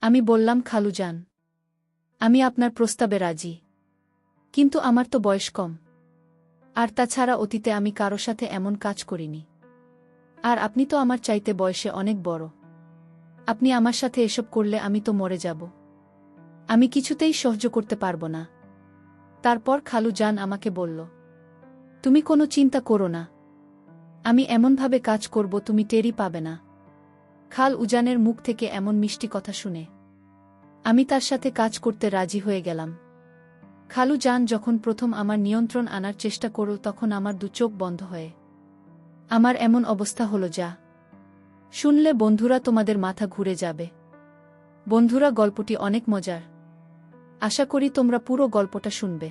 আমি বললাম, খালুজান, আমি আপনার প্রস্তাবে রাজি। কিন্তু আমার তো বয়স কম। আর তাছাড়া অতীতে আমি কারো সাথে এমন কাজ করিনি। আর আপনি তো আমার চাইতে বয়সে অনেক বড়। আপনি আমার সাথে এসব করলে আমি তো মরে যাব। আমি কিছুতেই সহ্য করতে পারব না। তারপর খালুজান আমাকে বলল, তুমি কোনো চিন্তা করো না, আমি এমনভাবে কাজ করব তুমি টেরই পাবে না। খাল উজানের মুখ থেকে এমন মিষ্টি কথা শুনে আমি তার সাথে কাজ করতে রাজি হয়ে গেলাম। খালুজান যখন প্রথম আমার নিয়ন্ত্রণ আনার চেষ্টা করল তখন আমার দু চোখ বন্ধ হয়ে আমার এমন অবস্থা হলো যা শুনলে বন্ধুরা তোমাদের মাথা ঘুরে যাবে। বন্ধুরা, গল্পটি অনেক মজার। আশা করি তোমরা পুরো গল্পটা শুনবে।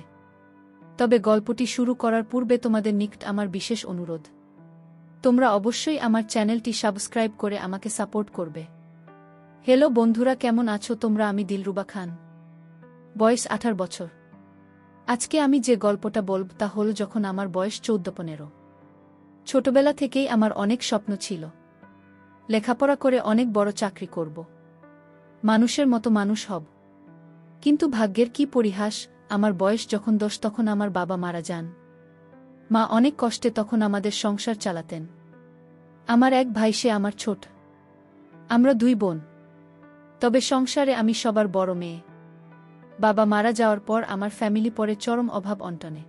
তবে গল্পটি শুরু করার পূর্বে তোমাদের নিকট আমার বিশেষ অনুরোধ, তোমরা অবশ্যই আমার চ্যানেলটি সাবস্ক্রাইব করে আমাকে সাপোর্ট করবে। হ্যালো বন্ধুরা, কেমন আছো তোমরা? আমি দিলরুবা খান, বয়স 18 বছর। আজকে আমি যে গল্পটা বলব তা হল যখন আমার বয়স 14-15। ছোটবেলা থেকেই আমার অনেক স্বপ্ন ছিল, লেখাপড়া করে অনেক বড় চাকরি করব, মানুষের মতো মানুষ হব। কিন্তু ভাগ্যের কি পরিহাস, আমার বয়স যখন 10 তখন আমার বাবা মারা যান। মা অনেক কষ্টে তখন আমাদের সংসার চালাতেন। আমার এক ভাই, সে আমার ছোট। আমরা 2 বোন। তবে সংসারে আমি সবার বড় মেয়ে। বাবা মারা যাওয়ার পর আমার ফ্যামিলি পড়ে চরম অভাব অনটনে।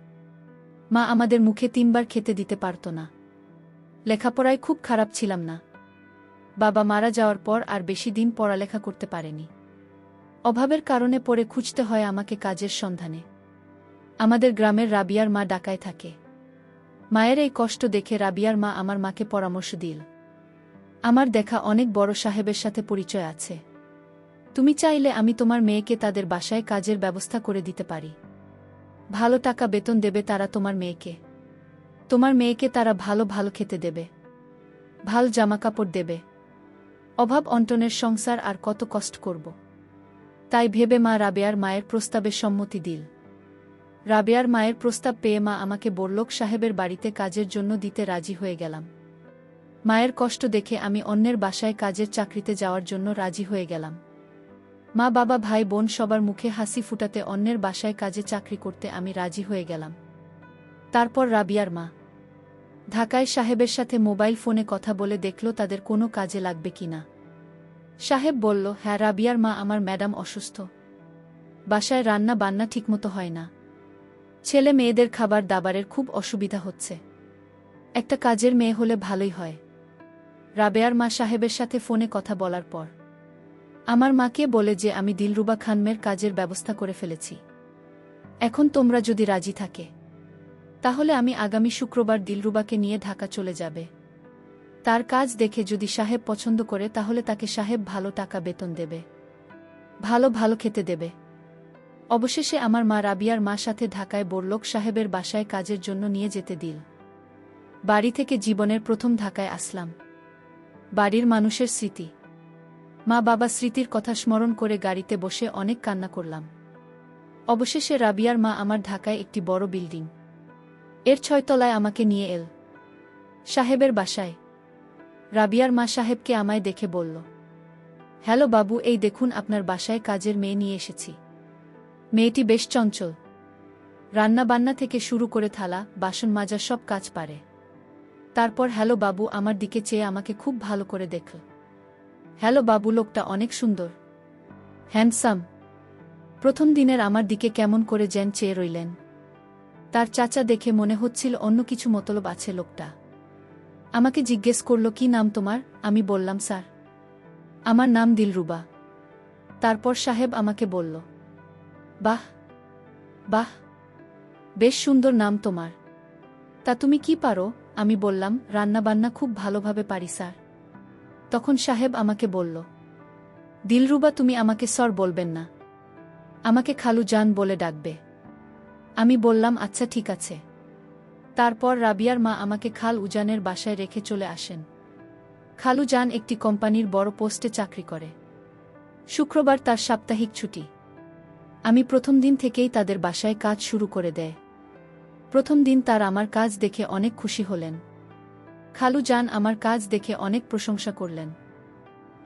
মা আমাদের মুখে 3 বার খেতে দিতে পারত না। লেখাপড়ায় খুব খারাপ ছিলাম না। বাবা মারা যাওয়ার পর আর বেশি দিন পড়ালেখা করতে পারেনি। অভাবের কারণে পড়ে খুঁজতে হয় আমাকে কাজের সন্ধানে। আমাদের গ্রামের রাবিয়ার মা ঢাকায় থাকে। মায়ের এই কষ্ট দেখে রাবিয়ার মা আমার মাকে পরামর্শ দিল, আমার দেখা অনেক বড় সাহেবের সাথে পরিচয় আছে। তুমি চাইলে আমি তোমার মেয়েকে তাদের বাসায় কাজের ব্যবস্থা করে দিতে পারি। ভালো টাকা বেতন দেবে তারা তোমার মেয়েকে। তোমার মেয়েকে তারা ভালো ভালো খেতে দেবে, ভালো জামাকাপড় দেবে। অভাব অনটনের সংসার আর কত কষ্ট করব। তাই ভেবে মা রাবেয়ার মায়ের প্রস্তাবে সম্মতি দিল। রাবেয়ার মায়ের প্রস্তাব পেয়ে মা আমাকে বড়লোক সাহেবের বাড়িতে কাজের জন্য দিতে রাজি হয়ে গেলাম। মায়ের কষ্ট দেখে আমি অন্যের বাসায় কাজের চাকরিতে যাওয়ার জন্য রাজি হয়ে গেলাম। মা, বাবা, ভাই, বোন সবার মুখে হাসি ফুটাতে অন্যের বাসায় কাজে চাকরি করতে আমি রাজি হয়ে গেলাম। তারপর রাবিয়ার মা ঢাকায় সাহেবের সাথে মোবাইল ফোনে কথা বলে দেখল তাদের কোনো কাজে লাগবে কিনা। সাহেব বলল, হ্যাঁ রাবিয়ার মা, আমার ম্যাডাম অসুস্থ, বাসায় রান্না বান্না ঠিকমতো হয় না, ছেলে মেয়েদের খাবার দাবারের খুব অসুবিধা হচ্ছে, একটা কাজের মেয়ে হলে ভালোই হয়। রাবেয়ার মা সাহেবের সাথে ফোনে কথা বলার পর আমার মাকে বলে যে আমি দিলরুবা খানমের কাজের ব্যবস্থা করে ফেলেছি। এখন তোমরা যদি রাজি থাকে তাহলে আমি আগামী শুক্রবার দিলরুবাকে নিয়ে ঢাকা চলে যাবে। তার কাজ দেখে যদি সাহেব পছন্দ করে তাহলে তাকে সাহেব ভালো টাকা বেতন দেবে, ভালো ভালো খেতে দেবে। অবশেষে আমার মা রাবিয়ার মার সাথে ঢাকায় বড়লোক সাহেবের বাসায় কাজের জন্য নিয়ে যেতে দিল। বাড়ি থেকে জীবনের প্রথম ঢাকায় আসলাম। বাড়ির মানুষের স্মৃতি, মা বাবা স্মৃতির কথা স্মরণ করে গাড়িতে বসে অনেক কান্না করলাম। অবশেষে রাবিয়ার মা আমার ঢাকায় একটি বড় বিল্ডিং এর 6 তলায় আমাকে নিয়ে এল সাহেবের বাসায়। রাবিয়ার মা সাহেবকে আমায় দেখে বলল, হ্যালো বাবু, এই দেখুন আপনার বাসায় কাজের মেয়ে নিয়ে এসেছি। মেয়েটি বেশ চঞ্চল, রান্না বান্না থেকে শুরু করে থালা বাসন মাজা সব কাজ পারে। তারপর হ্যালো বাবু আমার দিকে চেয়ে আমাকে খুব ভালো করে দেখল। হ্যালো বাবু, লোকটা অনেক সুন্দর, হ্যান্ডসাম। প্রথম দিনের আমার দিকে কেমন করে যেন চেয়ে রইলেন। তার চাচা দেখে মনে হচ্ছিল অন্য কিছু মতলব আছে লোকটা। আমাকে জিজ্ঞেস করল, কি নাম তোমার? আমি বললাম, স্যার, আমার নাম দিলরুবা। তারপর সাহেব আমাকে বলল, বাহ বাহ, বেশ সুন্দর নাম তোমার। তা তুমি কি পারো? আমি বললাম, রান্না বান্না খুব ভালোভাবে পারি স্যার। তখন সাহেব আমাকে বলল, দিলরুবা, তুমি আমাকে স্যার বলবেন না, আমাকে খালু জান বলে ডাকবে। আমি বললাম, আচ্ছা ঠিক আছে। তারপর রাবিয়ার মা আমাকে খাল উজানের বাসায় রেখে চলে আসেন। খালু জান একটি কোম্পানির বড় পোস্টে চাকরি করে। শুক্রবার তার সাপ্তাহিক ছুটি। আমি প্রথম দিন থেকেই তাদের বাসায় কাজ শুরু করে দেয়। প্রথম দিন তার আমার কাজ দেখে অনেক খুশি হলেন। খালু জান আমার কাজ দেখে অনেক প্রশংসা করলেন।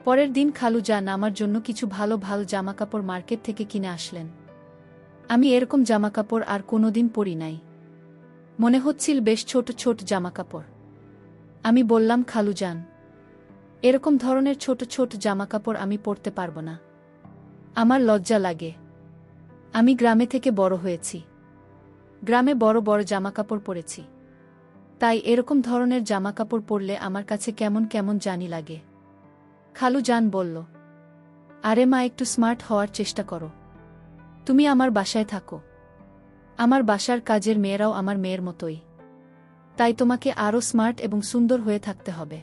পরের দিন খালু যান আমার জন্য কিছু ভালো ভালো জামাকাপড় মার্কেট থেকে কিনে আসলেন। আমি এরকম জামাকাপড় আর কোনোদিন পরি নাই। মনে হচ্ছিল বেশ ছোট ছোট জামাকাপড়। আমি বললাম, খালু যান, এরকম ধরনের ছোট ছোট জামাকাপড় আমি পরতে পারব না। আমার লজ্জা লাগে। আমি গ্রামে থেকে বড় হয়েছি, গ্রামে বড় বড় জামাকাপড় পরেছি, তাই এরকম ধরনের জামাকাপড় পরলে আমার কাছে কেমন কেমন জানি লাগে। খালু যান বলল, আরে মা, একটু স্মার্ট হওয়ার চেষ্টা করো। তুমি আমার বাসায় থাকো, আমার বাসার কাজের মেয়েরাও আমার মেয়ের মতোই, তাই তোমাকে আরও স্মার্ট এবং সুন্দর হয়ে থাকতে হবে।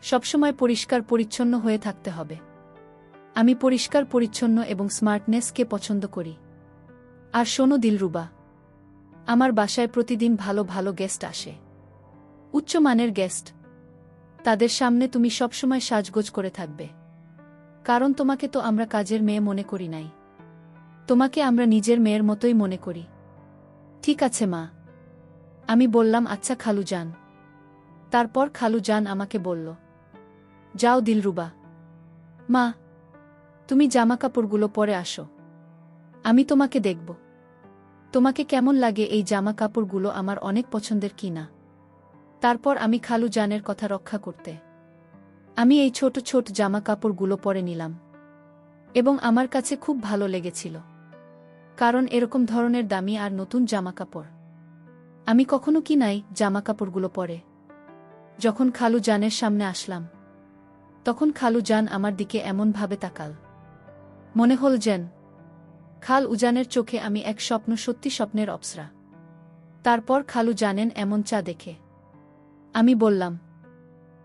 সবসময় পরিষ্কার পরিচ্ছন্ন হয়ে থাকতে হবে। আমি পরিষ্কার পরিচ্ছন্ন এবং স্মার্টনেসকে পছন্দ করি। আর শোনো দিলরুবা, আমার বাসায় প্রতিদিন ভালো ভালো গেস্ট আসে, উচ্চমানের গেস্ট। তাদের সামনে তুমি সবসময় সাজগোজ করে থাকবে, কারণ তোমাকে তো আমরা কাজের মেয়ে মনে করি নাই, তোমাকে আমরা নিজের মেয়ের মতোই মনে করি। ঠিক আছে মা। আমি বললাম, আচ্ছা খালু যান। তারপর খালু যান আমাকে বলল, যাও দিলরুবা, মা, তুমি জামাকাপড়গুলো পরে আসো, আমি তোমাকে দেখব। তোমাকে কেমন লাগে এই জামাকাপড়গুলো আমার অনেক পছন্দের কিনা। তারপর আমি খালু জানের কথা রক্ষা করতে আমি এই ছোট ছোট জামাকাপড়গুলো পরে নিলাম, এবং আমার কাছে খুব ভালো লেগেছিল, কারণ এরকম ধরনের দামি আর নতুন জামাকাপড় আমি কখনো কিনাই। জামাকাপড়গুলো পরে যখন খালু জানের সামনে আসলাম, তখন খালু জান আমার দিকে এমনভাবে তাকাল, মনে হল যেন খাল উজানের চোখে আমি এক স্বপ্ন, সত্যি স্বপ্নের অপ্সরা। তারপর খালু জানেন এমন চা দেখে আমি বললাম,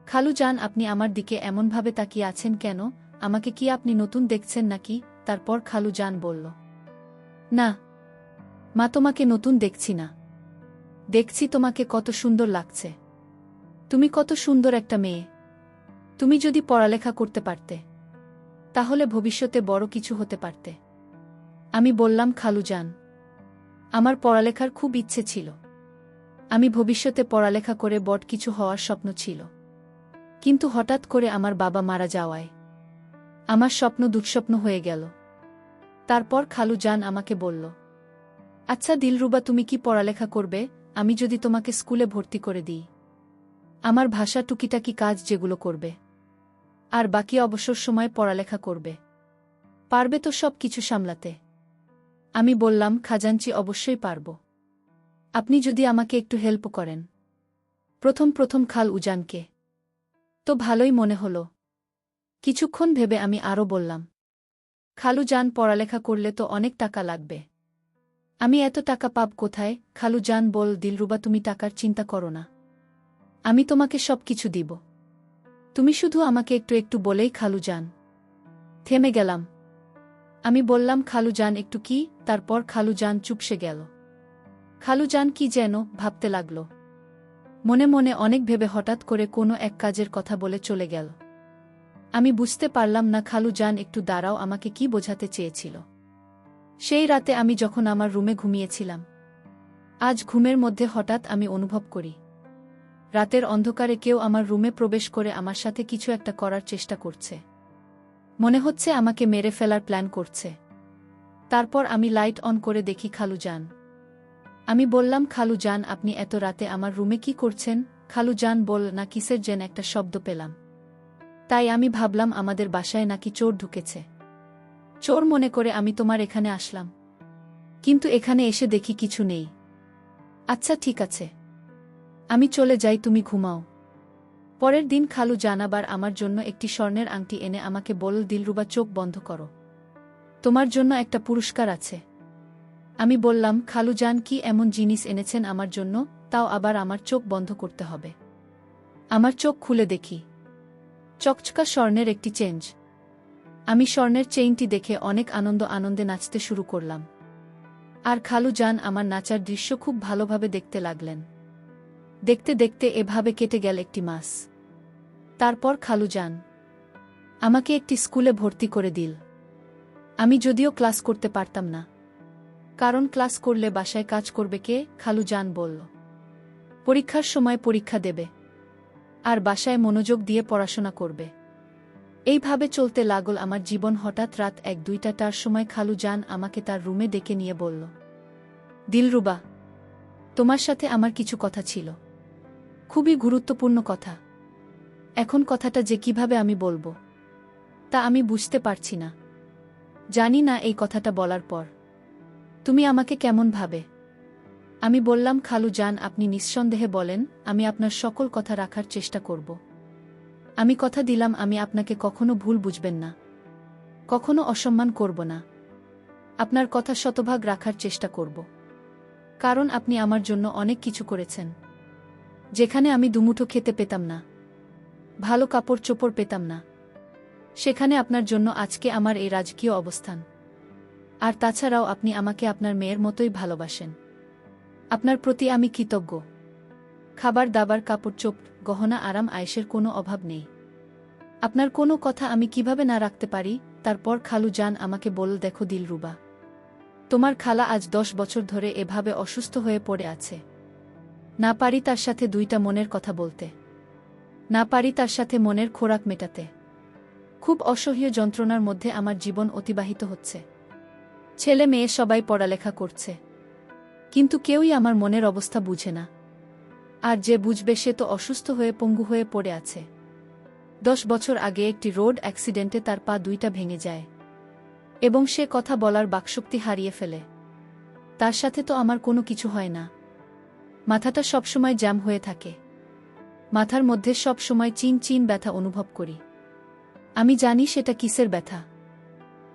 খালু জান, আপনি আমার দিকে এমনভাবে তাকিয়ে আছেন কেন? আমাকে কি আপনি নতুন দেখছেন নাকি? তারপর খালু জান বলল, না মা, তোমাকে নতুন দেখছি না, দেখছি তোমাকে কত সুন্দর লাগছে। তুমি কত সুন্দর একটা মেয়ে। তুমি যদি পড়ালেখা করতে পারতে, তাহলে ভবিষ্যতে বড় কিছু হতে পারতে। আমি বললাম, খালু যান, আমার পড়ালেখার খুব ইচ্ছে ছিল। আমি ভবিষ্যতে পড়ালেখা করে বড় কিছু হওয়ার স্বপ্ন ছিল, কিন্তু হঠাৎ করে আমার বাবা মারা যাওয়ায় আমার স্বপ্ন দুঃস্বপ্ন হয়ে গেল। তারপর খালু যান আমাকে বলল, আচ্ছা দিলরুবা, তুমি কি পড়ালেখা করবে? আমি যদি তোমাকে স্কুলে ভর্তি করে দিই, আমার ভাষা টুকিটাকি কাজ যেগুলো করবে, আর বাকি অবসর সময় পড়ালেখা করবে, পারবে তো সব কিছু সামলাতে? আমি বললাম, খাজাঞ্চি, অবশ্যই পারব, আপনি যদি আমাকে একটু হেল্প করেন। প্রথম প্রথম খাল উজানকে তো ভালোই মনে হল। কিছুক্ষণ ভেবে আমি আরও বললাম, খালু যান, পড়ালেখা করলে তো অনেক টাকা লাগবে, আমি এত টাকা পাব কোথায়? খালু যান বল, দিলরুবা, তুমি টাকার চিন্তা করো না, আমি তোমাকে সব কিছু দিব, তুমি শুধু আমাকে একটু একটু বলেই। খালু যান থেমে গেলাম। আমি বললাম, খালু যান একটু কি? তারপর খালু যান চুপসে গেল। খালু যান কি যেন ভাবতে লাগল, মনে মনে অনেক ভেবে হঠাৎ করে কোনো এক কাজের কথা বলে চলে গেল। আমি বুঝতে পারলাম না খালু যান একটু দাঁড়াও আমাকে কি বোঝাতে চেয়েছিল। সেই রাতে আমি যখন আমার রুমে ঘুমিয়েছিলাম, আজ ঘুমের মধ্যে হঠাৎ আমি অনুভব করি রাতের অন্ধকারে কেউ আমার রুমে প্রবেশ করে আমার সাথে কিছু একটা করার চেষ্টা করছে। মনে হচ্ছে আমাকে মেরে ফেলার প্ল্যান করছে। তারপর আমি লাইট অন করে দেখি খালু যান। আমি বললাম, খালু যান, আপনি এত রাতে আমার রুমে কি করছেন? খালু যান বল, না কিসের যেন একটা শব্দ পেলাম, তাই আমি ভাবলাম আমাদের বাসায় নাকি চোর ঢুকেছে। চোর মনে করে আমি তোমার এখানে আসলাম, কিন্তু এখানে এসে দেখি কিছু নেই। আচ্ছা ঠিক আছে, আমি চলে যাই, তুমি ঘুমাও। পরের দিন খালু জান আবার আমার জন্য একটি স্বর্ণের আংটি এনে আমাকে বলল, দিলরুবা, চোখ বন্ধ করো, তোমার জন্য একটা পুরস্কার আছে। আমি বললাম, খালু যান, কি এমন জিনিস এনেছেন আমার জন্য, তাও আবার আমার চোখ বন্ধ করতে হবে? আমার চোখ খুলে দেখি চকচকা স্বর্ণের একটি চেঞ্জ। আমি স্বর্ণের চেইনটি দেখে অনেক আনন্দে নাচতে শুরু করলাম, আর খালু যান আমার নাচার দৃশ্য খুব ভালোভাবে দেখতে লাগলেন। দেখতে দেখতে এভাবে কেটে গেল একটি মাস। তারপর খালু যান আমাকে একটি স্কুলে ভর্তি করে দিল। আমি যদিও ক্লাস করতে পারতাম না, কারণ ক্লাস করলে বাসায় কাজ করবে কে? খালু যান বলল, পরীক্ষার সময় পরীক্ষা দেবে, আর বাসায় মনোযোগ দিয়ে পড়াশোনা করবে। এইভাবে চলতে লাগল আমার জীবন। হঠাৎ রাত 1-2টার সময় খালু জান আমাকে তার রুমে ডেকে নিয়ে বলল, দিলরুবা, তোমার সাথে আমার কিছু কথা ছিল, খুবই গুরুত্বপূর্ণ কথা। এখন কথাটা যে কিভাবে আমি বলবো তা আমি বুঝতে পারছি না। জানি না এই কথাটা বলার পর তুমি আমাকে কেমন ভাবে। আমি বললাম, খালু জান, আপনি নিঃসন্দেহে বলেন, আমি আপনার সকল কথা রাখার চেষ্টা করব। আমি কথা দিলাম আমি আপনাকে কখনো ভুল বুঝবেন না, কখনো অসম্মান করব না। আপনার কথা শতভাগ রাখার চেষ্টা করব, কারণ আপনি আমার জন্য অনেক কিছু করেছেন। যেখানে আমি দুমুঠো খেতে পেতাম না, ভালো কাপড় চোপড় পেতাম না, সেখানে আপনার জন্য আজকে আমার এই রাজকীয় অবস্থান। আর তাছাড়াও আপনি আমাকে আপনার মেয়ের মতোই ভালোবাসেন। আপনার প্রতি আমি কৃতজ্ঞ। খাবার দাবার, কাপড় চোপড়, গহনা, আরাম আয়েশের কোনো অভাব নেই। আপনার কোনো কথা আমি কিভাবে না রাখতে পারি। তারপর খালু জান আমাকে বলল, দেখো দিলরুবা, তোমার খালা আজ 10 বছর ধরে এভাবে অসুস্থ হয়ে পড়ে আছে। না পারি তার সাথে 2টা মনের কথা বলতে, না পারি তার সাথে মনের খোরাক মেটাতে। খুব অসহ্য যন্ত্রণার মধ্যে আমার জীবন অতিবাহিত হচ্ছে। ছেলে মেয়ে সবাই পড়ালেখা করছে, কিন্তু কেউই আমার মনের অবস্থা বুঝে না। আর যে বুঝবে সে তো অসুস্থ হয়ে পঙ্গু হয়ে পড়ে আছে। 10 বছর আগে একটি রোড অ্যাক্সিডেন্টে তার পা 2টা ভেঙে যায় এবং সে কথা বলার বাকশক্তি হারিয়ে ফেলে। তার সাথে তো আমার কোনো কিছু হয় না। মাথাটা সবসময় জ্যাম হয়ে থাকে, মাথার মধ্যে সব সময় চিন চিন ব্যথা অনুভব করি। আমি জানি সেটা কিসের ব্যথা,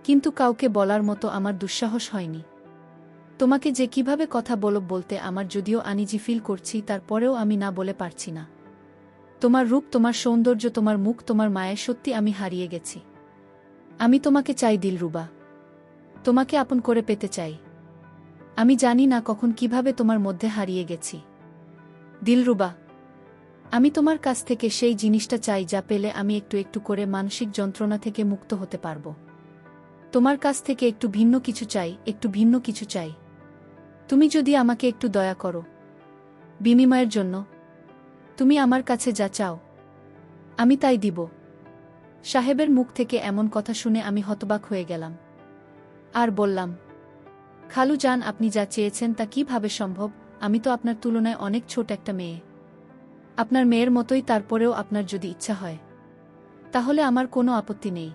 কিন্তু কাউকে বলার মতো আমার দুঃসাহস হয়নি। তোমাকে যে কিভাবে কথা বলতে আমার যদিও আনিজি ফিল করছি, তারপরেও আমি না বলে পারছি না। তোমার রূপ, তোমার সৌন্দর্য, তোমার মুখ, তোমার মায়ের, সত্যি আমি হারিয়ে গেছি। আমি তোমাকে চাই দিলরুবা, তোমাকে আপন করে পেতে চাই। আমি জানি না কখন কিভাবে তোমার মধ্যে হারিয়ে গেছি। দিলরুবা, আমি তোমার কাছ থেকে সেই জিনিসটা চাই যা পেলে আমি একটু একটু করে মানসিক যন্ত্রণা থেকে মুক্ত হতে পারব। তোমার কাছ থেকে একটু ভিন্ন কিছু চাই, একটু ভিন্ন কিছু চাই। তুমি যদি আমাকে একটু দয়া করো, বিনিময়ের জন্য তুমি আমার কাছে যা চাও আমি তাই দিব। সাহেবের মুখ থেকে এমন কথা শুনে আমি হতবাক হয়ে গেলাম আর বললাম, খালু জান, আপনি যা চেয়েছেন তা কিভাবে সম্ভব? আমি তো আপনার তুলনায় অনেক ছোট একটা মেয়ে, আপনার মেয়ের মতোই। তারপরেও আপনার যদি ইচ্ছা হয় তাহলে আমার কোনো আপত্তি নেই,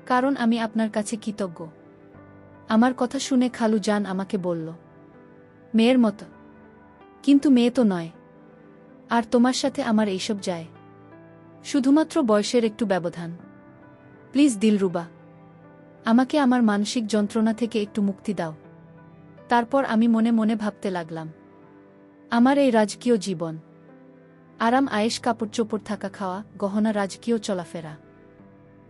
কারণ আমি আপনার কাছে কৃতজ্ঞ। আমার কথা শুনে খালু জান আমাকে বলল, মেয়ের মতো? কিন্তু মেয়ে তো নয়। আর তোমার সাথে আমার এইসব যায়, শুধুমাত্র বয়সের একটু ব্যবধান। প্লিজ দিলরুবা, আমাকে আমার মানসিক যন্ত্রণা থেকে একটু মুক্তি দাও। তারপর আমি মনে মনে ভাবতে লাগলাম, আমার এই রাজকীয় জীবন, আরাম আয়েশ, কাপড় চোপড়, থাকা খাওয়া, গহনা, রাজকীয় চলাফেরা,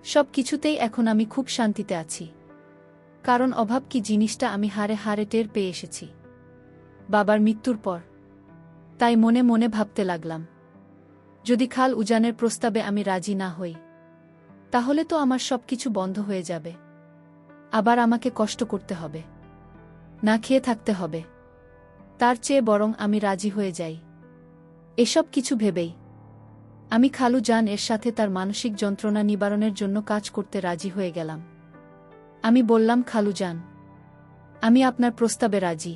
সব কিছুতেই এখন আমি খুব শান্তিতে আছি। কারণ অভাব কি জিনিসটা আমি হারে হারে টের পেয়ে এসেছি বাবার মৃত্যুর পর। তাই মনে মনে ভাবতে লাগলাম, যদি খাল উজানের প্রস্তাবে আমি রাজি না হই, তাহলে তো আমার সবকিছু বন্ধ হয়ে যাবে। আবার আমাকে কষ্ট করতে হবে, না খেয়ে থাকতে হবে। তার চেয়ে বরং আমি রাজি হয়ে যাই। এসব কিছু ভেবেই আমি খালু জান এর সাথে তার মানসিক যন্ত্রণা নিবারণের জন্য কাজ করতে রাজি হয়ে গেলাম। আমি বললাম, খালু জান, আমি আপনার প্রস্তাবে রাজি,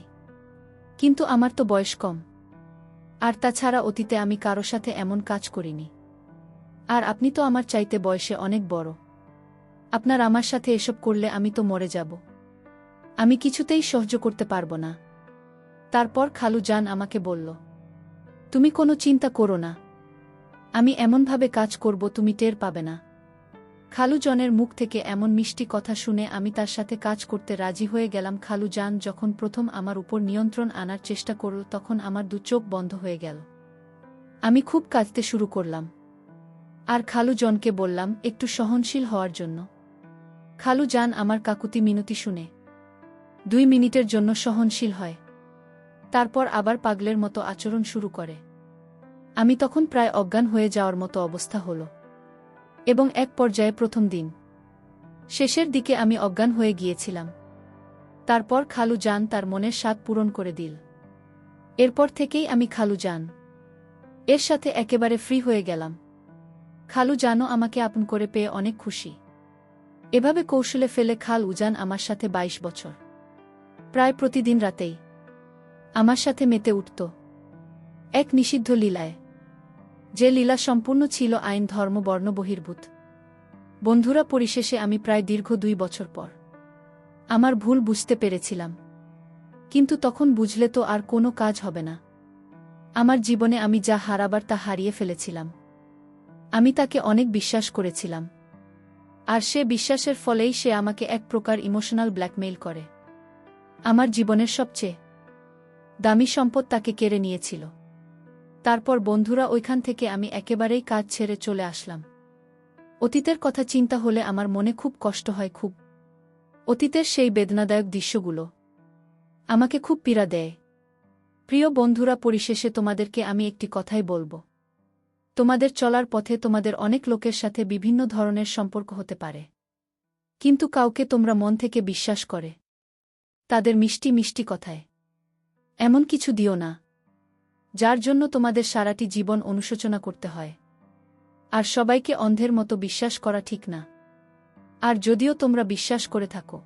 কিন্তু আমার তো বয়স কম। আর তাছাড়া অতীতে আমি কারো সাথে এমন কাজ করিনি। আর আপনি তো আমার চাইতে বয়সে অনেক বড়। আপনার আমার সাথে এসব করলে আমি তো মরে যাব। আমি কিছুতেই সহ্য করতে পারব না। তারপর খালু জান আমাকে বলল, তুমি কোনো চিন্তা করো না, আমি এমনভাবে কাজ করব তুমি টের পাবে না। খালু জনের মুখ থেকে এমন মিষ্টি কথা শুনে আমি তার সাথে কাজ করতে রাজি হয়ে গেলাম। খালু জান যখন প্রথম আমার উপর নিয়ন্ত্রণ আনার চেষ্টা করল, তখন আমার 2 চোখ বন্ধ হয়ে গেল। আমি খুব কাঁদতে শুরু করলাম আর খালু জনকে বললাম একটু সহনশীল হওয়ার জন্য। খালু জান আমার কাকুতি মিনতি শুনে 2 মিনিটের জন্য সহনশীল হয়, তারপর আবার পাগলের মতো আচরণ শুরু করে। আমি তখন প্রায় অজ্ঞান হয়ে যাওয়ার মতো অবস্থা হলো এবং এক পর্যায়ে প্রথম দিন শেষের দিকে আমি অজ্ঞান হয়ে গিয়েছিলাম। তারপর খালু জান তার মনের স্বাদ পূরণ করে দিল। এরপর থেকেই আমি খালু জান এর সাথে একেবারে ফ্রি হয়ে গেলাম। খালু জানো আমাকে আপন করে পেয়ে অনেক খুশি। এভাবে কৌশলে ফেলে খাল উজান আমার সাথে 22 বছর প্রায় প্রতিদিন রাতেই আমার সাথে মেতে উঠত এক নিষিদ্ধ লীলায়, যে লীলা সম্পূর্ণ ছিল আইন ধর্ম বর্ণ বহির্ভূত। বন্ধুরা, পরিশেষে আমি প্রায় দীর্ঘ 2 বছর পর আমার ভুল বুঝতে পেরেছিলাম, কিন্তু তখন বুঝলে তো আর কোনো কাজ হবে না। আমার জীবনে আমি যা হারাবার তা হারিয়ে ফেলেছিলাম। আমি তাকে অনেক বিশ্বাস করেছিলাম, আর সে বিশ্বাসের ফলেই সে আমাকে এক প্রকার ইমোশনাল ব্ল্যাকমেইল করে। আমার জীবনের সবচেয়ে দামি সম্পদ তাকে কেড়ে নিয়েছিল। তারপর বন্ধুরা, ওইখান থেকে আমি একেবারেই কাজ ছেড়ে চলে আসলাম। অতীতের কথা চিন্তা হলে আমার মনে খুব কষ্ট হয়, খুব। অতীতের সেই বেদনাদায়ক দৃশ্যগুলো আমাকে খুব পীড়া দেয়। প্রিয় বন্ধুরা, পরিশেষে তোমাদেরকে আমি একটি কথাই বলবো। তোমাদের চলার পথে তোমাদের অনেক লোকের সাথে বিভিন্ন ধরনের সম্পর্ক হতে পারে, কিন্তু কাউকে তোমরা মন থেকে বিশ্বাস করে তাদের মিষ্টি মিষ্টি কথায় এমন কিছু দিও না যার জন্য তোমাদের সারাটি জীবন অনুশোচনা করতে হয়। আর সবাইকে অন্ধের মতো বিশ্বাস করা ঠিক না। আর যদিও তোমরা বিশ্বাস করে থাকো,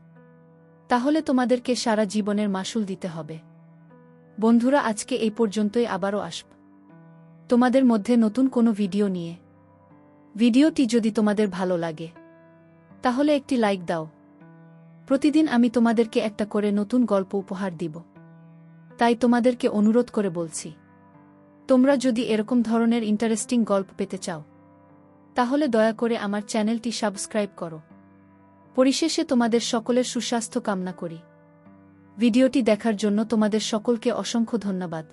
তাহলে তোমাদেরকে সারা জীবনের মাসুল দিতে হবে। বন্ধুরা, আজকে এই পর্যন্তই। আবারও আসব তোমাদের মধ্যে নতুন কোনো ভিডিও নিয়ে। ভিডিওটি যদি তোমাদের ভালো লাগে তাহলে একটি লাইক দাও। প্রতিদিন আমি তোমাদেরকে একটা করে নতুন গল্প উপহার দিব, তাই তোমাদেরকে অনুরোধ করে বলছি, তোমরা যদি এরকম ধরনের ইন্টারেস্টিং গল্প পেতে চাও তাহলে দয়া করে আমার চ্যানেলটি সাবস্ক্রাইব করো। পরিশেষে তোমাদের সকলের সুস্বাস্থ্য কামনা করি। ভিডিওটি দেখার জন্য তোমাদের সকলকে অসংখ্য ধন্যবাদ।